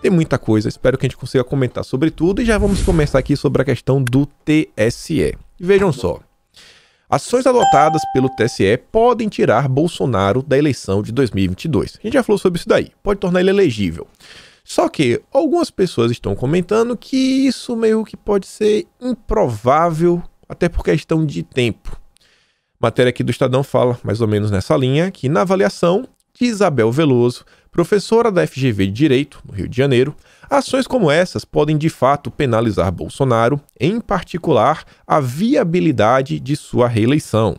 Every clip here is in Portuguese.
Tem muita coisa, espero que a gente consiga comentar sobre tudo e já vamos começar aqui sobre a questão do TSE. Vejam só, ações adotadas pelo TSE podem tirar Bolsonaro da eleição de 2022. A gente já falou sobre isso daí, pode tornar ele elegível. Só que algumas pessoas estão comentando que isso meio que pode ser improvável, até por questão de tempo. Matéria aqui do Estadão fala, mais ou menos nessa linha, que na avaliação de Isabel Veloso, professora da FGV de Direito, no Rio de Janeiro, ações como essas podem de fato penalizar Bolsonaro, em particular a viabilidade de sua reeleição.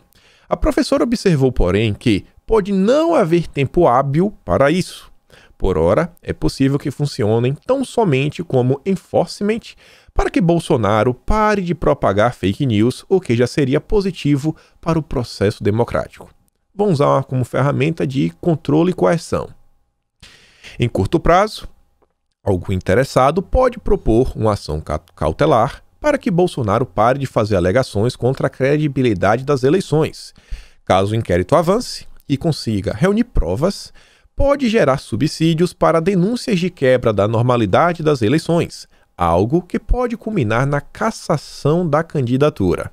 A professora observou, porém, que pode não haver tempo hábil para isso. Por ora, é possível que funcionem tão somente como enforcement para que Bolsonaro pare de propagar fake news, o que já seria positivo para o processo democrático. Vão usar como ferramenta de controle e coerção. Em curto prazo, algum interessado pode propor uma ação cautelar para que Bolsonaro pare de fazer alegações contra a credibilidade das eleições. Caso o inquérito avance e consiga reunir provas, pode gerar subsídios para denúncias de quebra da normalidade das eleições, algo que pode culminar na cassação da candidatura.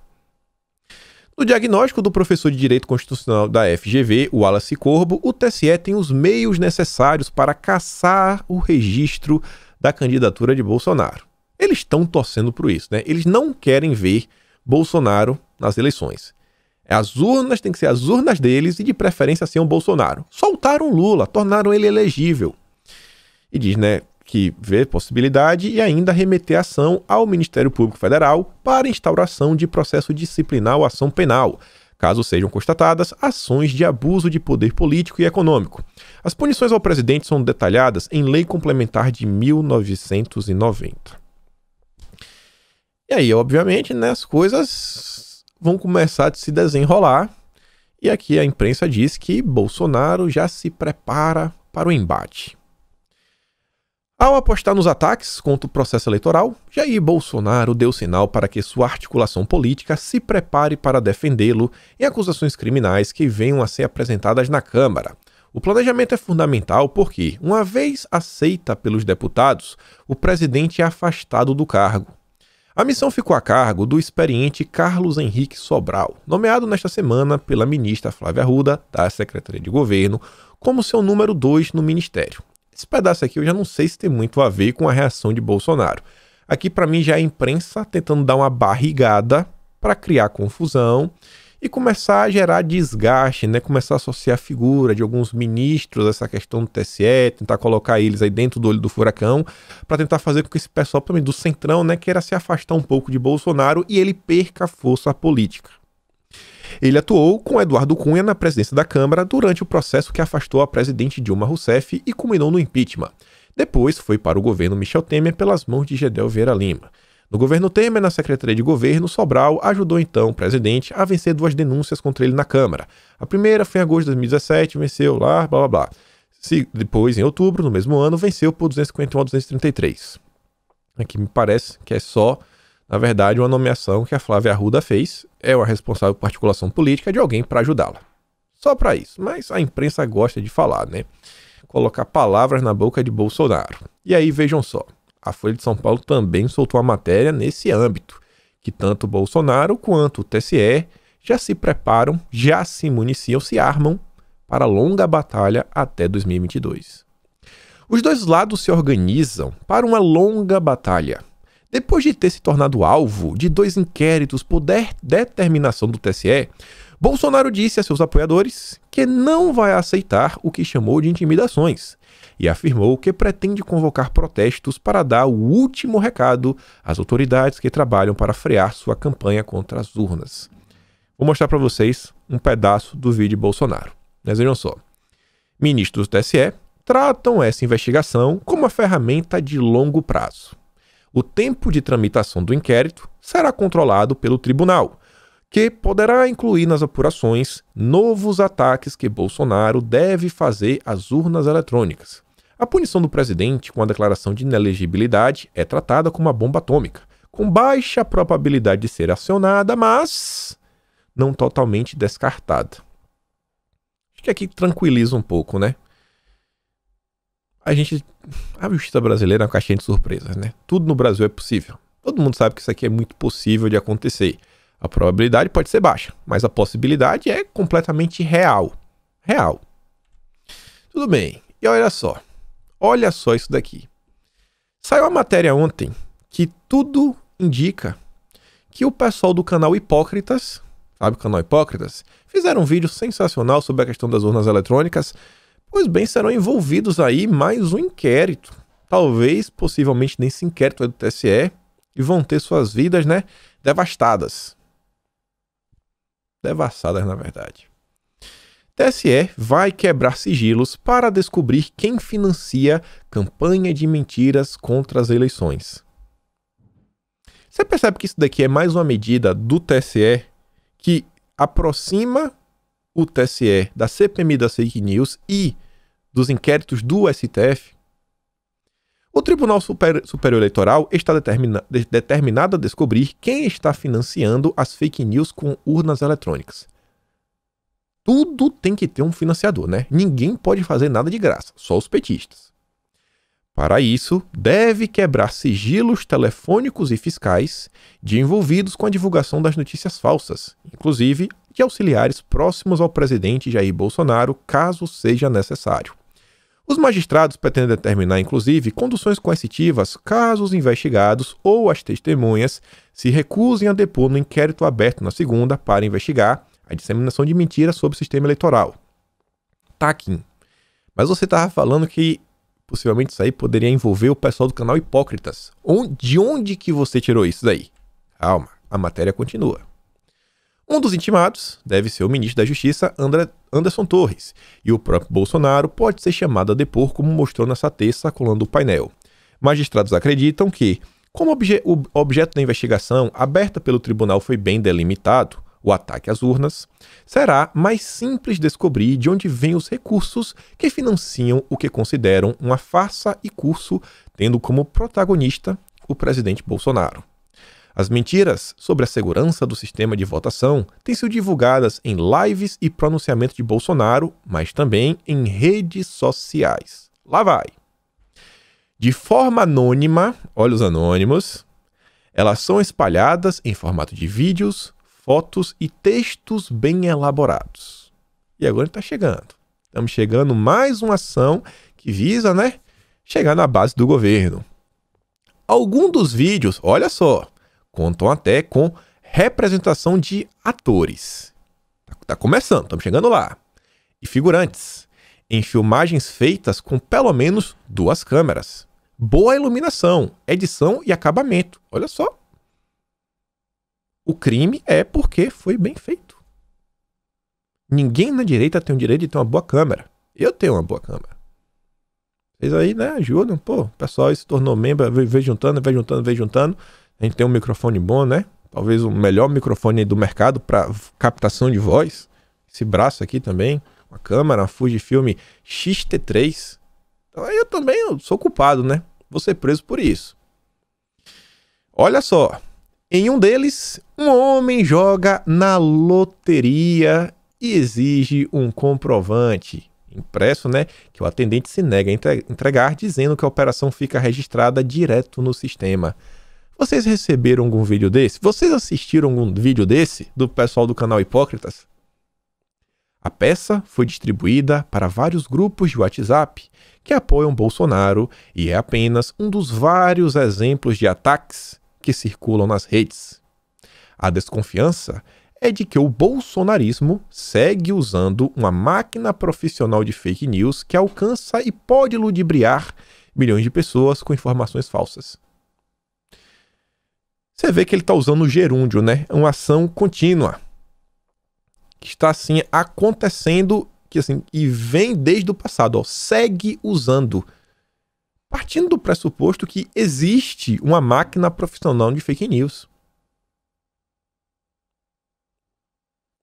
No diagnóstico do professor de Direito Constitucional da FGV, Wallace Corbo, o TSE tem os meios necessários para cassar o registro da candidatura de Bolsonaro. Eles estão torcendo por isso, né? Eles não querem ver Bolsonaro nas eleições. As urnas têm que ser as urnas deles e de preferência sem o Bolsonaro. Soltaram Lula, tornaram ele elegível. E diz, né, que vê possibilidade e ainda remeter a ação ao Ministério Público Federal para instauração de processo disciplinar ou ação penal, caso sejam constatadas ações de abuso de poder político e econômico. As punições ao presidente são detalhadas em Lei Complementar de 1990. E aí, obviamente, né, as coisas vão começar a se desenrolar. E aqui a imprensa diz que Bolsonaro já se prepara para o embate. Ao apostar nos ataques contra o processo eleitoral, Jair Bolsonaro deu sinal para que sua articulação política se prepare para defendê-lo em acusações criminais que venham a ser apresentadas na Câmara. O planejamento é fundamental porque, uma vez aceita pelos deputados, o presidente é afastado do cargo. A missão ficou a cargo do experiente Carlos Henrique Sobral, nomeado nesta semana pela ministra Flávia Arruda, da Secretaria de Governo, como seu número 2 no ministério. Esse pedaço aqui eu já não sei se tem muito a ver com a reação de Bolsonaro. Aqui para mim já é a imprensa tentando dar uma barrigada para criar confusão e começar a gerar desgaste, né? Começar a associar a figura de alguns ministros, essa questão do TSE, tentar colocar eles aí dentro do olho do furacão, para tentar fazer com que esse pessoal também do Centrão, né, queira se afastar um pouco de Bolsonaro e ele perca a força política. Ele atuou com Eduardo Cunha na presidência da Câmara durante o processo que afastou a presidente Dilma Rousseff e culminou no impeachment. Depois foi para o governo Michel Temer pelas mãos de Gedel Vieira Lima. No governo Temer, na Secretaria de Governo, Sobral ajudou então o presidente a vencer 2 denúncias contra ele na Câmara. A primeira foi em agosto de 2017, venceu lá, blá blá blá. Depois, em outubro, no mesmo ano, venceu por 251 a 233. Aqui me parece que é só, na verdade, uma nomeação que a Flávia Arruda fez, é a responsável por articulação política de alguém para ajudá-la. Só para isso, mas a imprensa gosta de falar, né? Colocar palavras na boca de Bolsonaro. E aí, vejam só, a Folha de São Paulo também soltou a matéria nesse âmbito, que tanto Bolsonaro quanto o TSE já se preparam, já se municiam, se armam para a longa batalha até 2022. Os dois lados se organizam para uma longa batalha. Depois de ter se tornado alvo de 2 inquéritos por determinação do TSE, Bolsonaro disse a seus apoiadores que não vai aceitar o que chamou de intimidações e afirmou que pretende convocar protestos para dar o último recado às autoridades que trabalham para frear sua campanha contra as urnas. Vou mostrar para vocês um pedaço do vídeo de Bolsonaro. Mas vejam só. Ministros do TSE tratam essa investigação como uma ferramenta de longo prazo. O tempo de tramitação do inquérito será controlado pelo tribunal, que poderá incluir nas apurações novos ataques que Bolsonaro deve fazer às urnas eletrônicas. A punição do presidente com a declaração de inelegibilidade é tratada como uma bomba atômica, com baixa probabilidade de ser acionada, mas não totalmente descartada. Acho que aqui tranquiliza um pouco, né? A justiça brasileira é uma caixinha de surpresas, né? Tudo no Brasil é possível. Todo mundo sabe que isso aqui é muito possível de acontecer. A probabilidade pode ser baixa, mas a possibilidade é completamente real. Real. Tudo bem. E olha só isso daqui. Saiu a matéria ontem que tudo indica que o pessoal do canal Hipócritas, sabe o canal Hipócritas, fizeram um vídeo sensacional sobre a questão das urnas eletrônicas. Pois bem, serão envolvidos aí mais um inquérito. Talvez, possivelmente, nesse inquérito do TSE, e vão ter suas vidas, né, devastadas. Devastadas, na verdade. TSE vai quebrar sigilos para descobrir quem financia campanha de mentiras contra as eleições. Você percebe que isso daqui é mais uma medida do TSE que aproxima o TSE da CPMI das fake news e dos inquéritos do STF? O Tribunal Superior Eleitoral está determinado a descobrir quem está financiando as fake news com urnas eletrônicas. Tudo tem que ter um financiador, né? Ninguém pode fazer nada de graça, só os petistas. Para isso, deve quebrar sigilos telefônicos e fiscais de envolvidos com a divulgação das notícias falsas, inclusive de auxiliares próximos ao presidente Jair Bolsonaro, caso seja necessário. Os magistrados pretendem determinar, inclusive, conduções coercitivas caso os investigados ou as testemunhas se recusem a depor no inquérito aberto na segunda para investigar a disseminação de mentiras sobre o sistema eleitoral. Tá aqui. Mas você estava falando que possivelmente isso aí poderia envolver o pessoal do canal Hipócritas. De onde que você tirou isso daí? Calma, a matéria continua. Um dos intimados deve ser o ministro da Justiça, Anderson Torres, e o próprio Bolsonaro pode ser chamado a depor, como mostrou nessa terça colando o painel. Magistrados acreditam que, como o objeto da investigação aberta pelo tribunal foi bem delimitado, o ataque às urnas, será mais simples descobrir de onde vêm os recursos que financiam o que consideram uma farsa e curso, tendo como protagonista o presidente Bolsonaro. As mentiras sobre a segurança do sistema de votação têm sido divulgadas em lives e pronunciamentos de Bolsonaro, mas também em redes sociais. Lá vai. De forma anônima, olha os anônimos, elas são espalhadas em formato de vídeos, fotos e textos bem elaborados. E agora está chegando. Estamos chegando mais uma ação que visa, né, chegar na base do governo. Alguns dos vídeos, olha só, contam até com representação de atores. Tá começando, estamos chegando lá. E figurantes, em filmagens feitas com pelo menos 2 câmeras. Boa iluminação, edição e acabamento. Olha só. O crime é porque foi bem feito. Ninguém na direita tem o direito de ter uma boa câmera. Eu tenho uma boa câmera. Vocês aí, né, ajudam. Pô, o pessoal aí se tornou membro, vem juntando. A gente tem um microfone bom, né? Talvez o melhor microfone do mercado para captação de voz. Esse braço aqui também. Uma câmera, uma Fujifilm X-T3. Então aí eu sou culpado, né? Vou ser preso por isso. Olha só. Em um deles, um homem joga na loteria e exige um comprovante impresso, né, que o atendente se nega a entregar, dizendo que a operação fica registrada direto no sistema. Vocês receberam algum vídeo desse? Vocês assistiram algum vídeo desse do pessoal do canal Hipócritas? A peça foi distribuída para vários grupos de WhatsApp que apoiam Bolsonaro e é apenas um dos vários exemplos de ataques que circulam nas redes. A desconfiança é de que o bolsonarismo segue usando uma máquina profissional de fake news que alcança e pode ludibriar milhões de pessoas com informações falsas. Você vê que ele está usando o gerúndio, né? É uma ação contínua que está assim acontecendo, que assim, e vem desde o passado, ó, segue usando. Partindo do pressuposto que existe uma máquina profissional de fake news.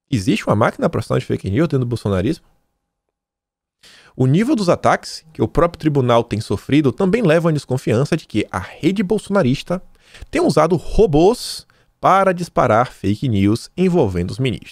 Existe uma máquina profissional de fake news dentro do bolsonarismo? O nível dos ataques que o próprio tribunal tem sofrido também leva à desconfiança de que a rede bolsonarista tem usado robôs para disparar fake news envolvendo os ministros.